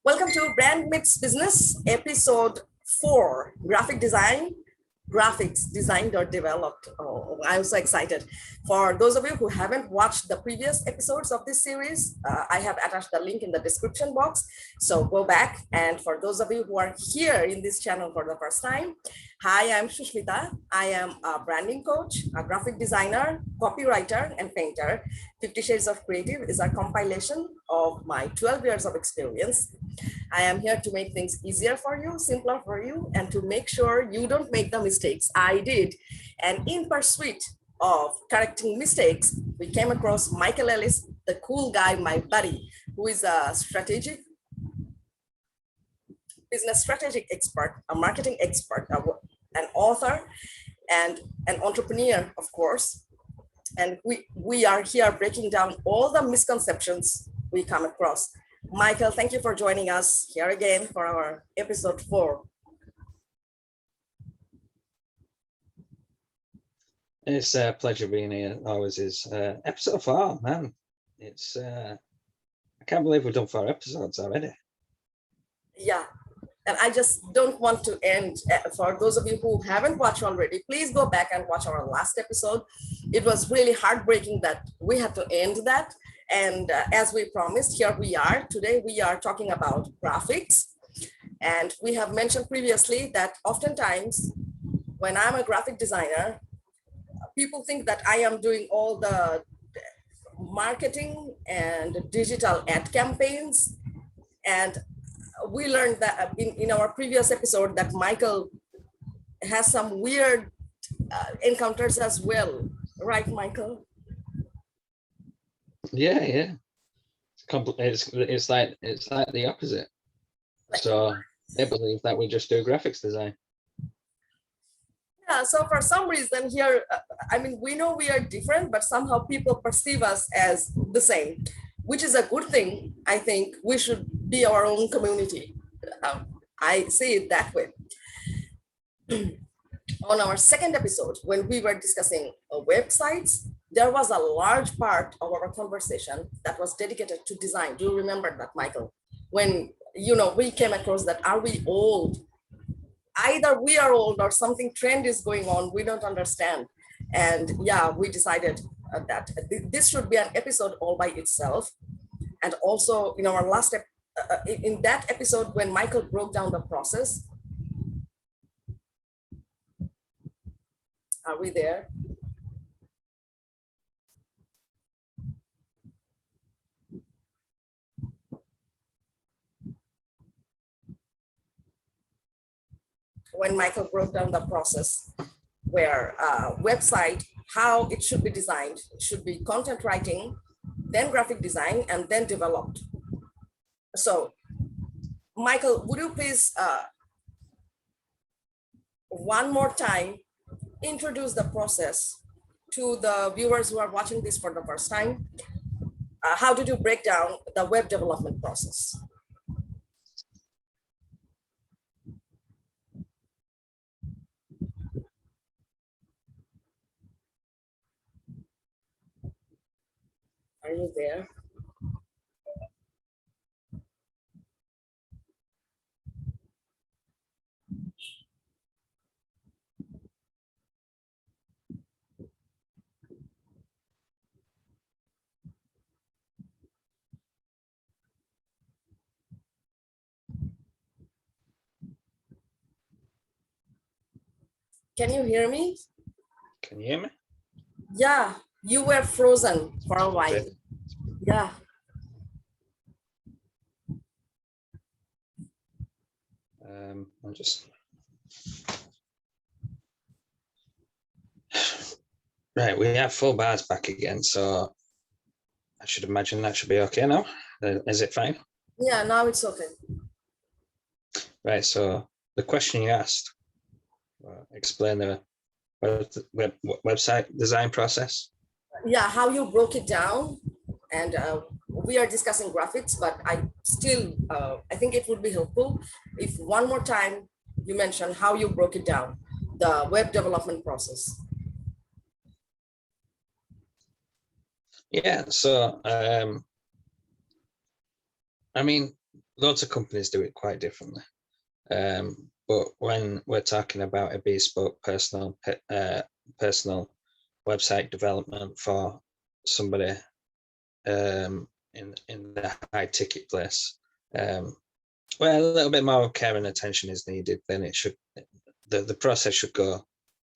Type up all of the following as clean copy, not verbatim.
Welcome to Brand Mix Business, episode 4, graphic design, graphics designed or developed. Oh, I'm so excited. For those of you who haven't watched the previous episodes of this series, I have attached the link in the description box. So go back. And for those of you who are here in this channel for the first time, hi, I'm Shushmita. I am a branding coach, a graphic designer, copywriter, and painter. 50 Shades of Creative is a compilation of my 12 years of experience. I am here to make things easier for you, simpler for you, and to make sure you don't make the mistakes I did. And in pursuit of correcting mistakes, we came across Michael Ellis, the cool guy, my buddy, who is a business strategic expert, a marketing expert, an author, and an entrepreneur, of course. And we are here breaking down all the misconceptions we come across. Michael, thank you for joining us here again for our episode 4. It's a pleasure being here. Always is. Episode 4, man. It's I can't believe we've done 4 episodes already. Yeah, and I just don't want to end. For those of you who haven't watched already, please go back and watch our last episode. It was really heartbreaking that we had to end that. And as we promised, here we are. Today we are talking about graphics. And we have mentioned previously that oftentimes when I'm a graphic designer, people think that I am doing all the marketing and digital ad campaigns. And we learned that in our previous episode that Michael has some weird encounters as well. Right, Michael? Yeah. It's like the opposite. So they believe that we just do graphics design. Yeah, so for some reason here, I mean, we know we are different, but somehow people perceive us as the same, which is a good thing. I think we should be our own community. I see it that way. On our second episode, when we were discussing websites, there was a large part of our conversation that was dedicated to design. Do you remember that, Michael? When, we came across that, are we old? Either we are old or something trend is going on, we don't understand. And yeah, we decided that this should be an episode all by itself. And also in our last, in that episode, when Michael broke down the process, are we there? When Michael broke down the process where website, how it should be designed. It should be content writing, then graphic design, and then developed. So Michael, would you please one more time introduce the process to the viewers who are watching this for the first time? How did you break down the web development process? Are you there? Can you hear me? Can you hear me? Yeah, you were frozen for a while. Yeah. I'm just right. We have full bars back again, so I should imagine that should be okay now. Is it fine? Yeah, now it's okay. Right. So the question you asked, explain the website design process. Yeah, how you broke it down, and we are discussing graphics, but I think it would be helpful if one more time you mention how you broke it down, the web development process. Yeah, so I mean, lots of companies do it quite differently. But when we're talking about a bespoke personal website development for somebody in the high ticket place, well, a little bit more care and attention is needed. Then it should, the process should go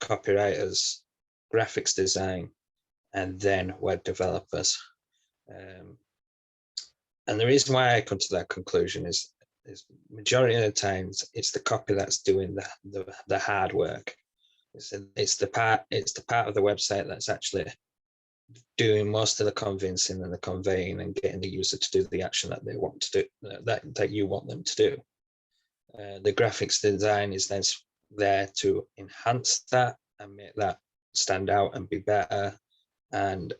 copywriters, graphics design, and then web developers. And the reason why I come to that conclusion is majority of the times it's the copy that's doing the hard work. It's the part of the website that's actually doing most of the convincing and the conveying and getting the user to do the action that they want to do, that you want them to do. The graphics design is then there to enhance that and make that stand out and be better and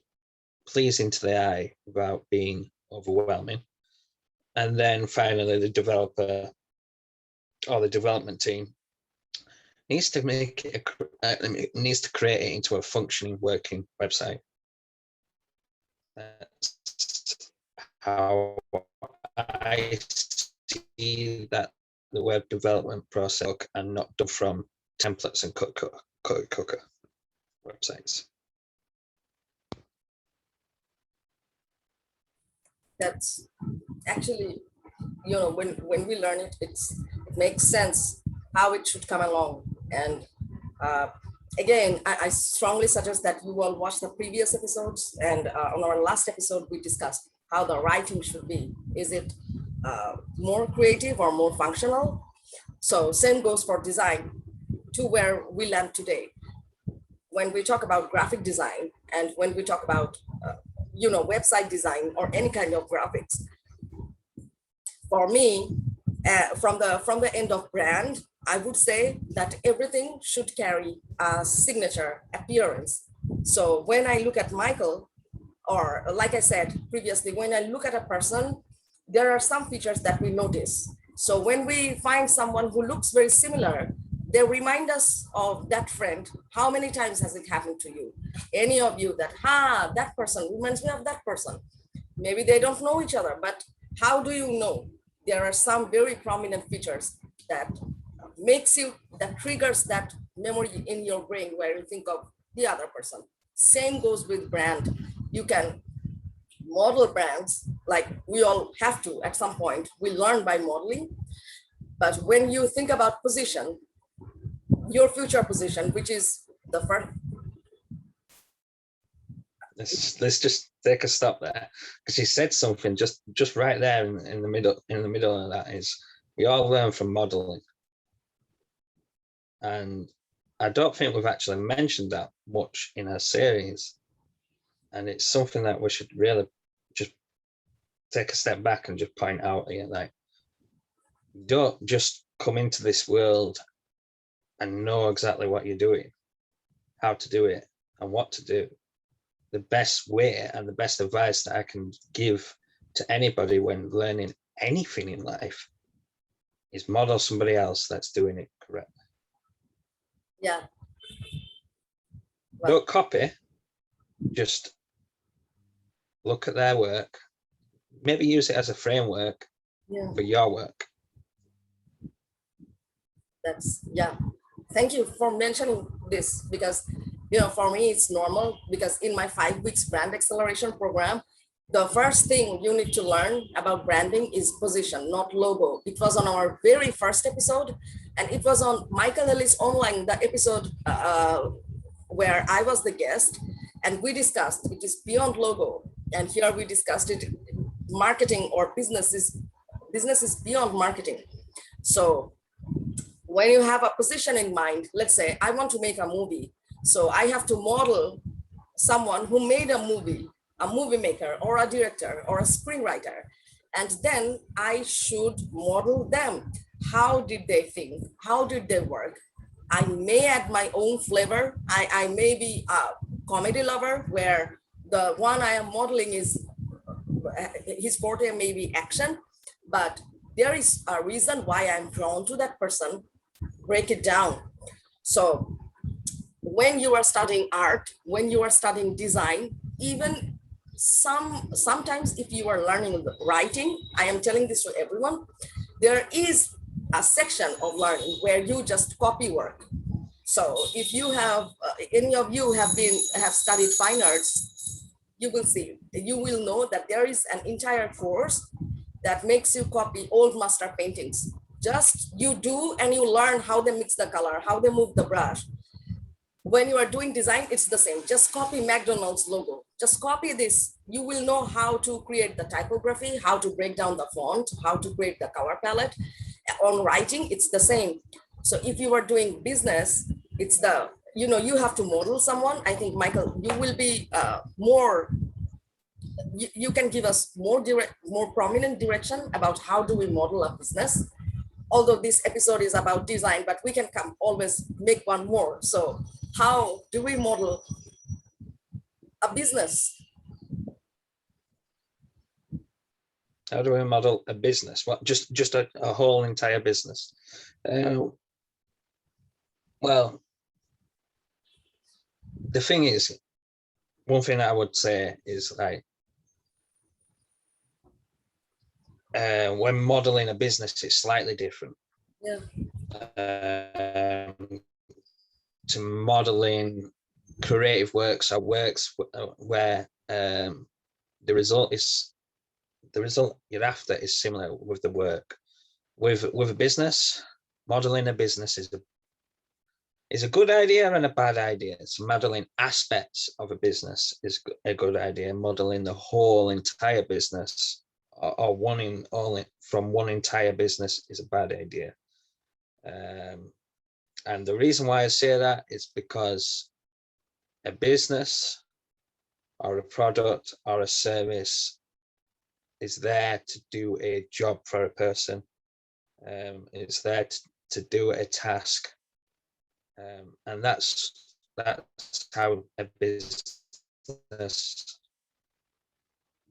pleasing to the eye without being overwhelming. And then finally, the developer or the development team needs to make it needs to create it into a functioning, working website. That's how I see that the web development process and not done from templates and cookie websites. That's actually, when we learn it, it makes sense how it should come along. And again, I strongly suggest that you all watch the previous episodes. And on our last episode, we discussed how the writing should be. Is it more creative or more functional? So same goes for design to where we land today. When we talk about graphic design and when we talk about website design or any kind of graphics, for me, from the end of brand, I would say that everything should carry a signature appearance. So when I look at Michael, or like I said previously, when I look at a person, there are some features that we notice. So when we find someone who looks very similar, they remind us of that friend. How many times has it happened to you? Any of you that, that person reminds me of that person. Maybe they don't know each other, but how do you know? There are some very prominent features that that triggers that memory in your brain where you think of the other person. Same goes with brand. You can model brands, like we all have to at some point. We learn by modeling. But when you think about position, your future position, which is the first. Let's just take a stop there, because you said something just right there in the middle of that is we all learn from modeling, and I don't think we've actually mentioned that much in our series, and it's something that we should really just take a step back and just point out here, like, don't just come into this world and know exactly what you're doing, how to do it, and what to do. The best way and the best advice that I can give to anybody when learning anything in life is model somebody else that's doing it correctly. Yeah. Well, don't copy, just look at their work, maybe use it as a framework for your work. Thank you for mentioning this, because for me it's normal, because in my 5 weeks brand acceleration program, the first thing you need to learn about branding is position, not logo. It was on our very first episode, and it was on Michael Ellis Online, the episode where I was the guest, and we discussed it is beyond logo. And here we discussed it, marketing or business is beyond marketing. So when you have a position in mind, let's say I want to make a movie. So I have to model someone who made a movie maker or a director or a screenwriter. And then I should model them. How did they think? How did they work? I may add my own flavor. I may be a comedy lover where the one I am modeling is his forte may be action, but there is a reason why I'm drawn to that person. Break it down. So when you are studying art, when you are studying design, even sometimes if you are learning writing, I am telling this to everyone, there is a section of learning where you just copy work. So if you have, any of you have studied fine arts, you will know that there is an entire course that makes you copy old master paintings. Just you do and you learn how they mix the color, how they move the brush. When you are doing design, it's the same. Just copy McDonald's logo. Just copy this. You will know how to create the typography, how to break down the font, how to create the color palette. On writing, it's the same. So if you are doing business, it's you have to model someone. I think, Michael, you will be you can give us more prominent direction about how do we model a business. Although this episode is about design, but we can always make one more. So how do we model a business? How do we model a business? What, just a whole entire business? Well, the thing is, one thing I would say is like, when modeling a business, it's slightly different. Yeah. To modeling creative works or works where the result you're after is similar with the work. With a business, modeling a business is a good idea and a bad idea. So modeling aspects of a business is a good idea. Modeling the whole entire business or from one entire business is a bad idea. And the reason why I say that is because a business or a product or a service is there to do a job for a person. It's there to do a task. And that's how a business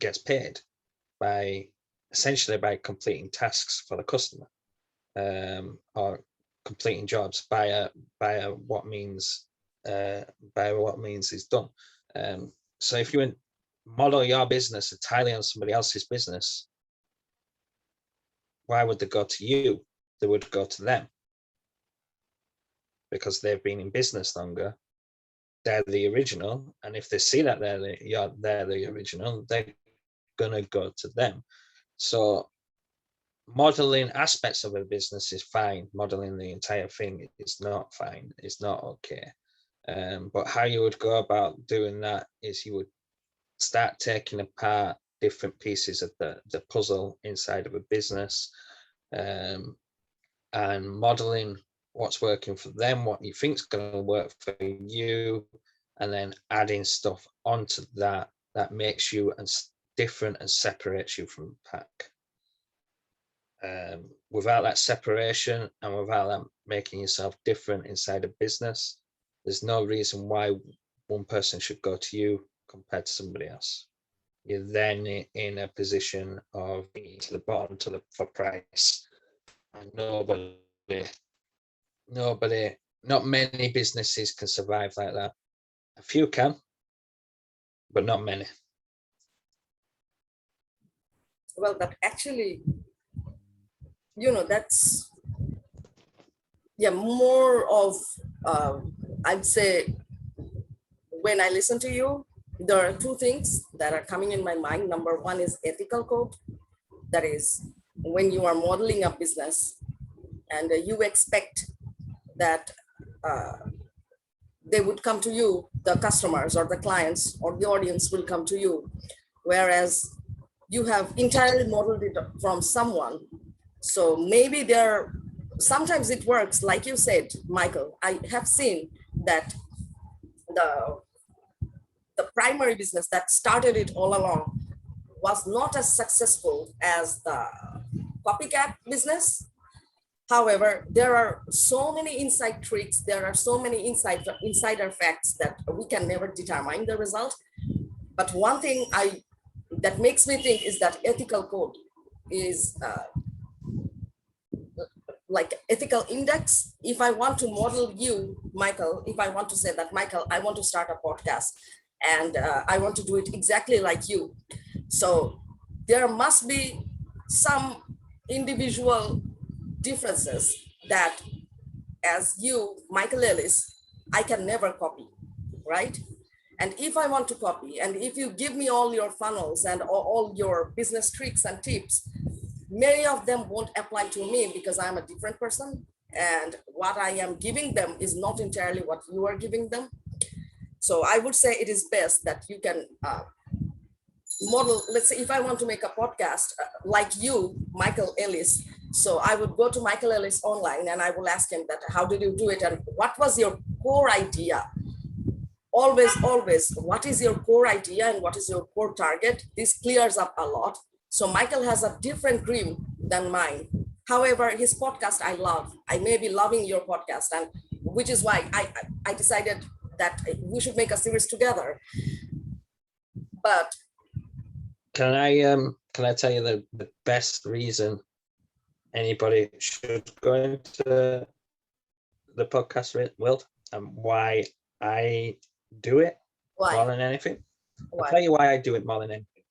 gets paid, essentially by completing tasks for the customer, or completing jobs by what means is done. So if you model your business entirely on somebody else's business, why would they go to you? They would go to them because they've been in business longer. They're the original, and if they see that they're the original, they're gonna go to them. So modeling aspects of a business is fine. Modeling the entire thing is not fine. It's not okay. But how you would go about doing that is you would start taking apart different pieces of the puzzle inside of a business, and modeling what's working for them, what you think is going to work for you, and then adding stuff onto that makes you different and separates you from the pack. Without that separation and without that making yourself different inside a business, there's no reason why one person should go to you compared to somebody else. You're then in a position of being to the bottom for price, and not many businesses can survive like that. A few can, but not many. Well, but actually, that's more of, I'd say, when I listen to you, there are two things that are coming in my mind. Number one is ethical code. That is, when you are modeling a business and you expect that they would come to you, the customers or the clients or the audience will come to you, whereas you have entirely modeled it from someone. So maybe sometimes it works, like you said, Michael. I have seen that the primary business that started it all along was not as successful as the copycat business. However, there are so many inside tricks, there are so many insider facts that we can never determine the result. But one thing that makes me think is that ethical code is like ethical index. If I want to model you, Michael, if I want to say that, Michael, I want to start a podcast, and I want to do it exactly like you. So there must be some individual differences that, as you, Michael Ellis, I can never copy, right? And if I want to copy, and if you give me all your funnels and all your business tricks and tips, many of them won't apply to me because I'm a different person. And what I am giving them is not entirely what you are giving them. So I would say it is best that you can model. Let's say if I want to make a podcast like you, Michael Ellis, so I would go to Michael Ellis online and I will ask him that, how did you do it? And what was your core idea? Always, what is your core idea and what is your core target? This clears up a lot. So Michael has a different dream than mine. However, his podcast I love. I may be loving your podcast, and which is why I decided that we should make a series together. But can I tell you the best reason anybody should go into the podcast world and why I do it more than anything? I'll tell you why I do it more than anything,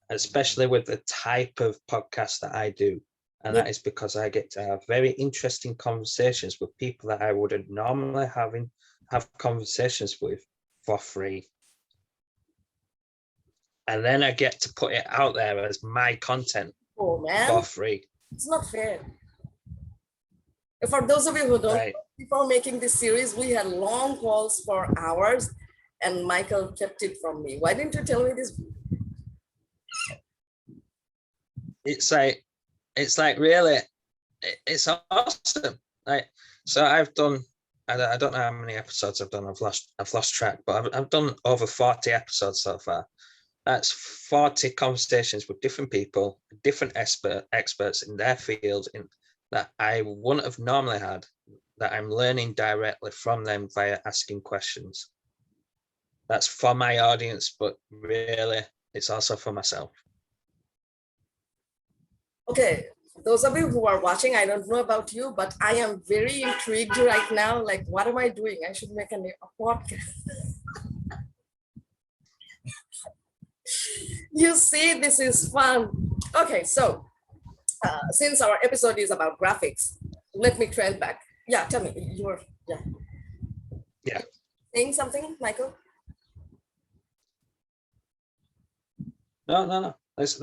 especially with the type of podcast that I do. And that is because I get to have very interesting conversations with people that I wouldn't normally have conversations with for free. And then I get to put it out there as my content for free. It's not fair. For those of you who don't, right, before making this series, we had long calls for hours and Michael kept it from me. Why didn't you tell me this? It's like really, it's awesome. Like, so I've done, I don't know how many episodes I've done. I've lost track, but I've done over 40 episodes so far. That's 40 conversations with different people, different experts in their field that I wouldn't have normally had, that I'm learning directly from them via asking questions. That's for my audience, but really it's also for myself. Okay, those of you who are watching, I don't know about you, but I am very intrigued right now. Like, what am I doing? I should make a podcast. You see, this is fun. Okay, so since our episode is about graphics, let me trail back. Yeah, tell me, Yeah. Saying something, Michael? No. Let's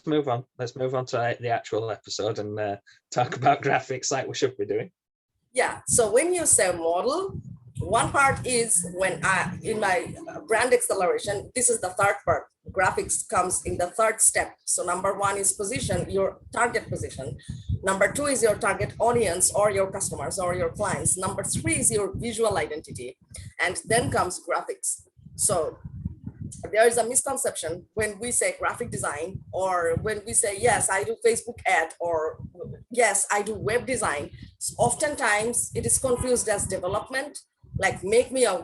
move on. Let's move on to the actual episode and talk about graphics like we should be doing. Yeah. So when you say model, one part is when in my brand acceleration, this is the third part. Graphics comes in the third step. So number one is position, your target position. Number two is your target audience or your customers or your clients. Number three is your visual identity. And then comes graphics. So there is a misconception when we say graphic design, or when we say, yes, I do Facebook ad, or yes, I do web design. So oftentimes it is confused as development, like make me a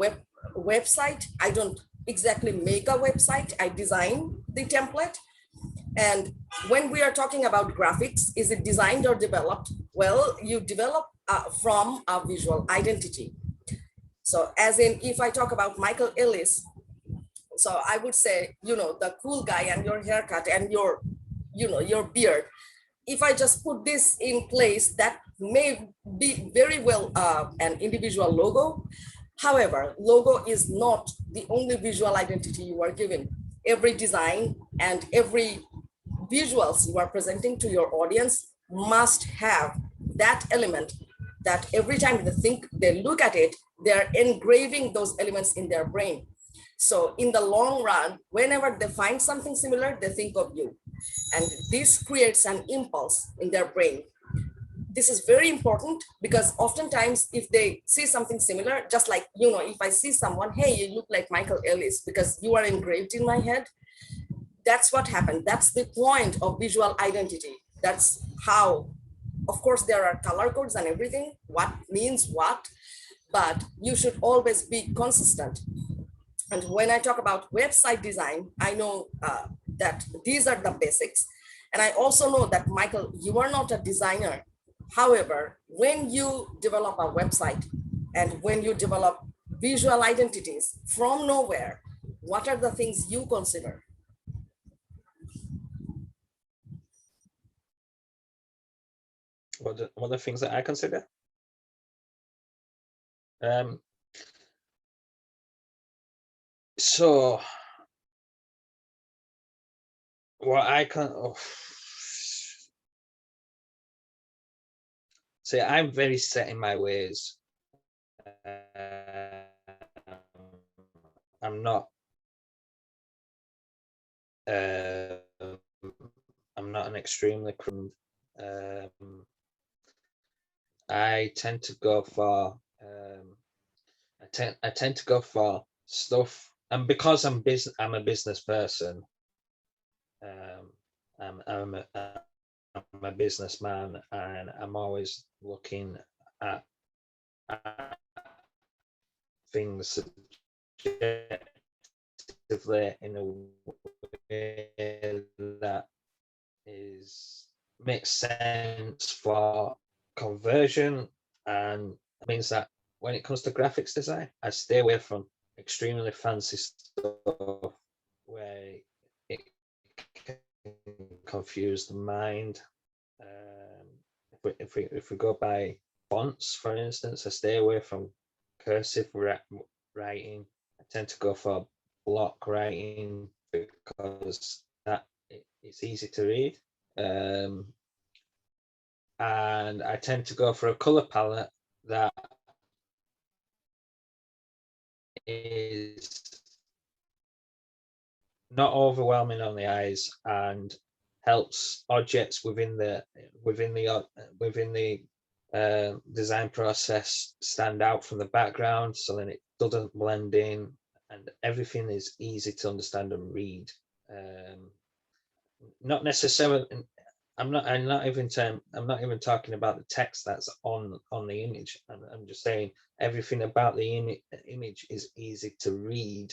website. I don't exactly make a website, I design the template. And when we are talking about graphics, is it designed or developed? Well, you develop from a visual identity. So as in, if I talk about Michael Ellis, so I would say, the cool guy and your haircut and your beard. If I just put this in place, that may be very well an individual logo. However, logo is not the only visual identity you are given. Every design and every visuals you are presenting to your audience must have that element that every time they look at it, they're engraving those elements in their brain. So in the long run, whenever they find something similar, they think of you. And this creates an impulse in their brain. This is very important because oftentimes if they see something similar, just like, if I see someone, hey, you look like Michael Ellis because you are engraved in my head. That's what happened. That's the point of visual identity. That's how, of course, there are color codes and everything, what means what, but you should always be consistent. And when I talk about website design, I know that these are the basics. And I also know that, Michael, you are not a designer. However, when you develop a website and when you develop visual identities from nowhere, what are the things you consider? What are the things that I consider? So what I can say, I'm very set in my ways. I'm not an extremely I tend to go for I tend to go for stuff, and because I'm a business person, I'm a businessman, and I'm always looking at things subjectively in a way that makes sense for conversion, and means that when it comes to graphics design, I stay away from extremely fancy stuff where it can confuse the mind. If we go by fonts, for instance, I stay away from cursive writing. I tend to go for block writing because it's easy to read. And I tend to go for a color palette that is not overwhelming on the eyes and helps objects within the design process stand out from the background, so then it doesn't blend in and everything is easy to understand and read. Not necessarily. I'm not even talking about the text that's on the image. I'm just saying everything about the image is easy to read,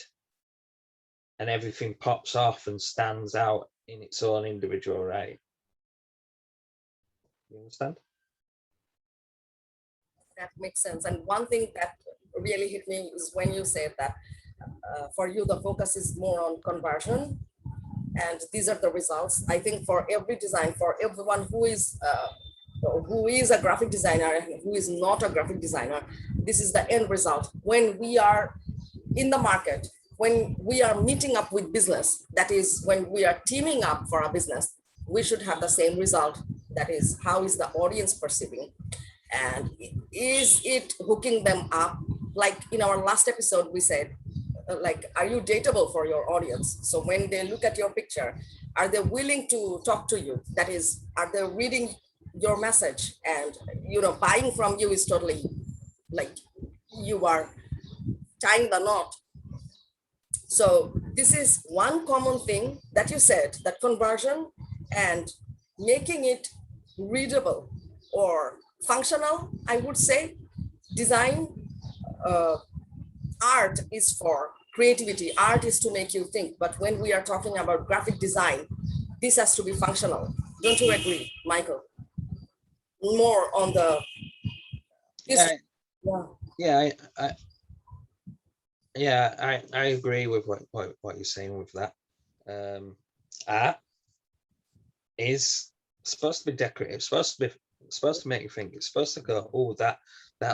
and everything pops off and stands out in its own individual right. You understand? That makes sense. And one thing that really hit me is when you said that for you the focus is more on conversion, and these are the results. I think for every design, for everyone who is a graphic designer and who is not a graphic designer, this is the end result. When we are in the market, when we are meeting up with business, that is when we are teaming up for a business, we should have the same result. That is, how is the audience perceiving? And is it hooking them up? Like in our last episode, we said, like, are you dateable for your audience? So when they look at your picture, are they willing to talk to you? That is, are they reading your message? And, buying from you is totally like you are tying the knot. So this is one common thing that you said, that conversion and making it readable or functional, I would say. Design, art is for creativity. Art is to make you think. But when we are talking about graphic design, this has to be functional. Don't you agree, Michael? More on the... I agree with what you're saying with that. Art is supposed to be decorative. It's supposed to make you think. It's supposed to go, oh, that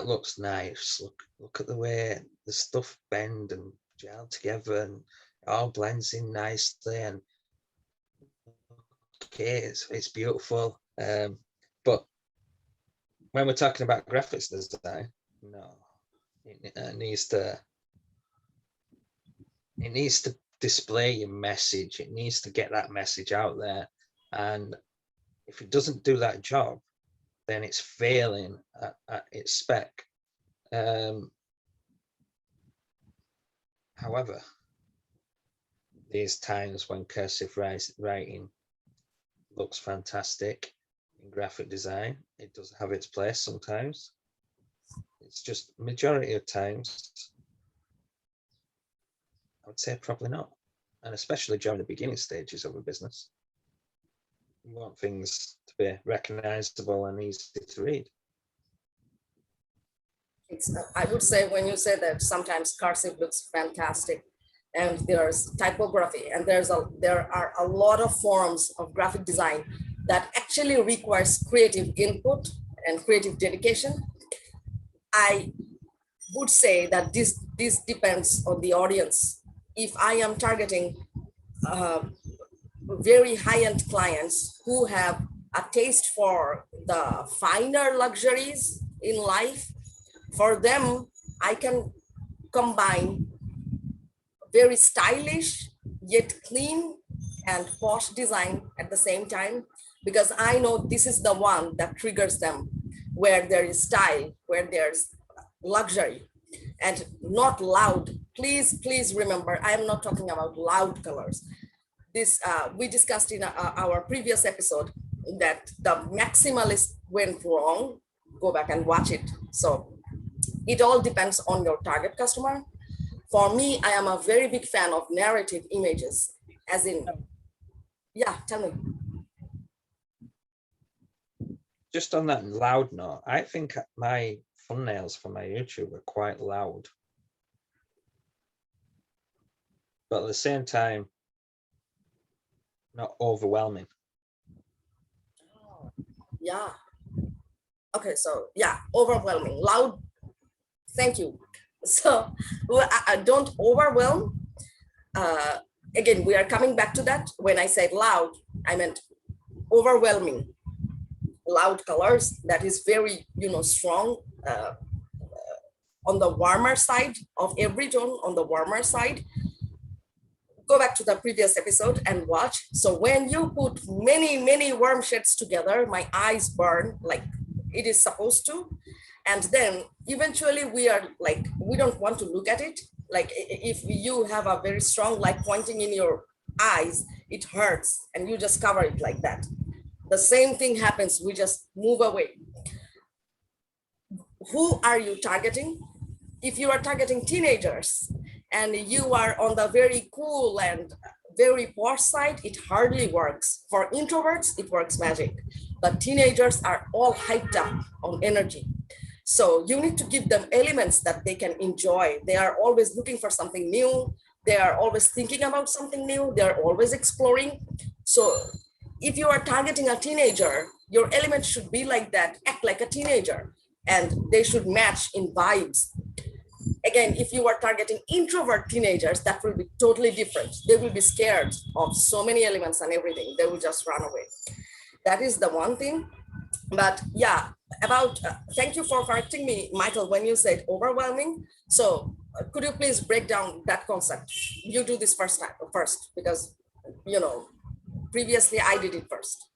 looks nice. Look at the way the stuff bend and gel together, and it all blends in nicely. And okay, it's beautiful. But when we're talking about graphics design, no, it needs to display your message. It needs to get that message out there. And if it doesn't do that job, then it's failing at its spec. However, there's times when cursive writing looks fantastic in graphic design. It does have its place sometimes. It's just majority of times, I would say probably not. And especially during the beginning stages of a business, you want things to be recognizable and easy to read. I would say when you say that sometimes cursive looks fantastic, and there's typography, and there are a lot of forms of graphic design that actually requires creative input and creative dedication. I would say that this depends on the audience. If I am targeting very high-end clients who have a taste for the finer luxuries in life, for them, I can combine very stylish yet clean and posh design at the same time, because I know this is the one that triggers them, where there is style, where there's luxury, and not loud. Please remember, I am not talking about loud colors. This we discussed in our previous episode that the maximalist went wrong. Go back and watch it. So it all depends on your target customer. For me, I am a very big fan of narrative images, as in, yeah, tell me. Just on that loud note, I think my thumbnails for my YouTube are quite loud. But at the same time, not overwhelming. Yeah. Okay, so yeah, overwhelming, loud. Thank you. So I don't overwhelm. Again, we are coming back to that. When I said loud, I meant overwhelming. Loud colors, that is very, strong, on the warmer side of every tone, on the warmer side. Go back to the previous episode and watch. So when you put many warm shades together, my eyes burn like it is supposed to. And then eventually we are like, we don't want to look at it. Like if you have a very strong light pointing in your eyes, it hurts, and you just cover it like that. The same thing happens, we just move away. Who are you targeting? If you are targeting teenagers and you are on the very cool and very posh side, it hardly works. For introverts, it works magic. But teenagers are all hyped up on energy. So you need to give them elements that they can enjoy. They are always looking for something new. They are always thinking about something new. They're always exploring. So if you are targeting a teenager, your elements should be like that, act like a teenager, and they should match in vibes. Again, if you are targeting introvert teenagers, that will be totally different. They will be scared of so many elements and everything. They will just run away. That is the one thing. But yeah, about, thank you for correcting me, Michael, when you said overwhelming. So could you please break down that concept? You do this first, because, previously I did it first.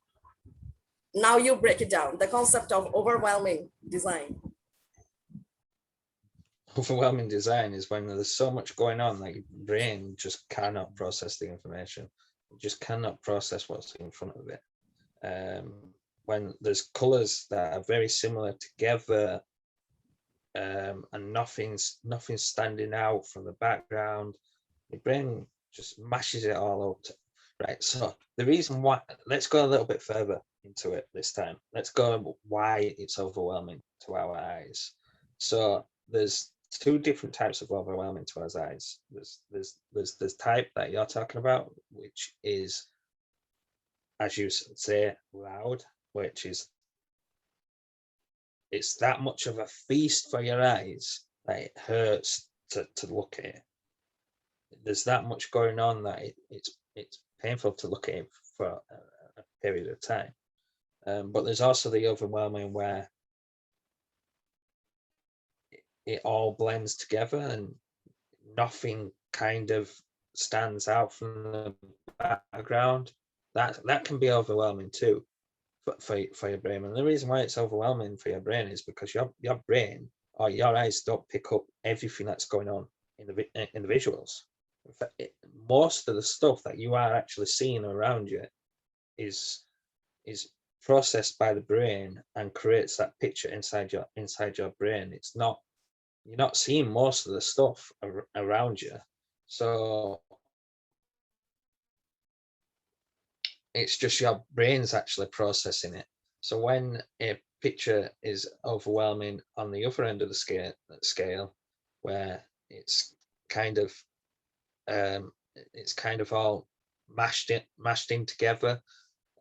Now you break it down, the concept of overwhelming design. Overwhelming design is when there's so much going on that your brain just cannot process the information. It just cannot process what's in front of it. When there's colors that are very similar together, and nothing's standing out from the background, your brain just mashes it all up. Right. So the reason why, let's go a little bit further into it this time. Let's go why it's overwhelming to our eyes. So there's two different types of overwhelming to our eyes. There's this type that you're talking about, which is, as you say, loud, which is, it's that much of a feast for your eyes that it hurts to look at it. There's that much going on that it's painful to look at it for a period of time. But there's also the overwhelming where it all blends together and nothing kind of stands out from the background. That can be overwhelming too for your brain. And the reason why it's overwhelming for your brain is because your brain or your eyes don't pick up everything that's going on in the visuals. In fact, most of the stuff that you are actually seeing around you is processed by the brain and creates that picture inside your brain. It's not, you're not seeing most of the stuff around you. So it's just your brain's actually processing it. So when a picture is overwhelming on the other end of the scale, where it's kind of it's kind of all mashed in together,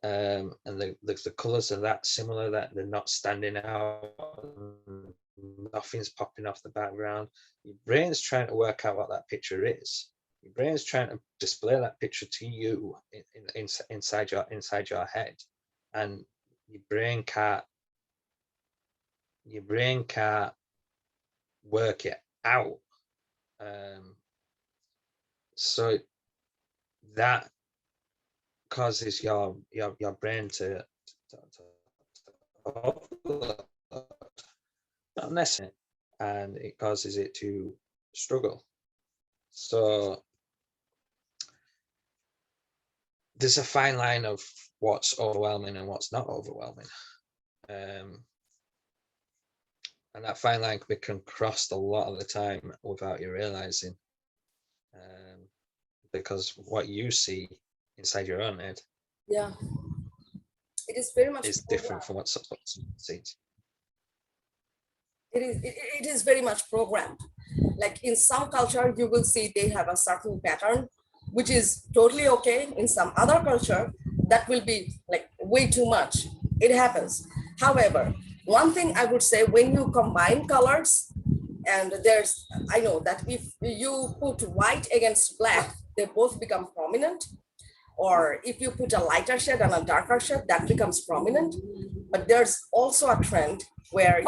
and the colors are that similar that they're not standing out, nothing's popping off the background. Your brain's trying to work out what that picture is. Your brain's trying to display that picture to you inside your head, and your brain can't work it out. So that causes your brain to overload, not necessarily, and it causes it to struggle. So there's a fine line of what's overwhelming and what's not overwhelming. And that fine line can be crossed a lot of the time without you realizing, because what you see inside your own head, yeah, it is very much is different from what someone sees. It is very much programmed. Like in some culture, you will see they have a certain pattern, which is totally okay. In some other culture, that will be like way too much. It happens. However, one thing I would say, when you combine colors, and I know that if you put white against black, they both become prominent. Or if you put a lighter shade and a darker shade, that becomes prominent. But there's also a trend where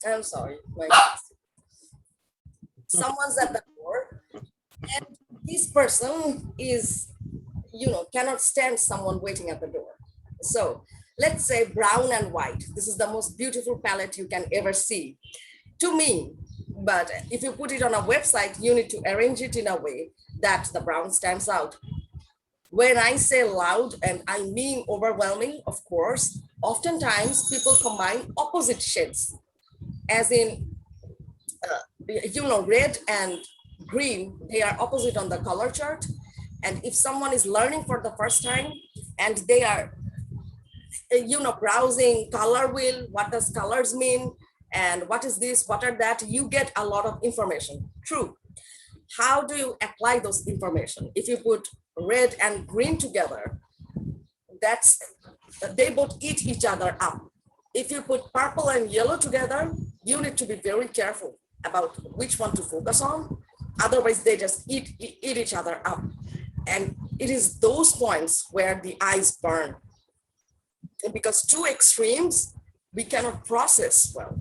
I'm sorry, someone's at the door, and this person is, cannot stand someone waiting at the door. So let's say brown and white. This is the most beautiful palette you can ever see to me. But if you put it on a website, you need to arrange it in a way that the brown stands out. When I say loud, and I mean overwhelming, of course, oftentimes people combine opposite shades, as in, red and green, they are opposite on the color chart. And if someone is learning for the first time and they are, browsing color wheel, what does colors mean? And what is this, what are that? You get a lot of information. True. How do you apply those information? If you put red and green together, they both eat each other up. If you put purple and yellow together, you need to be very careful about which one to focus on. Otherwise, they just eat each other up. And it is those points where the eyes burn. Because two extremes, we cannot process well.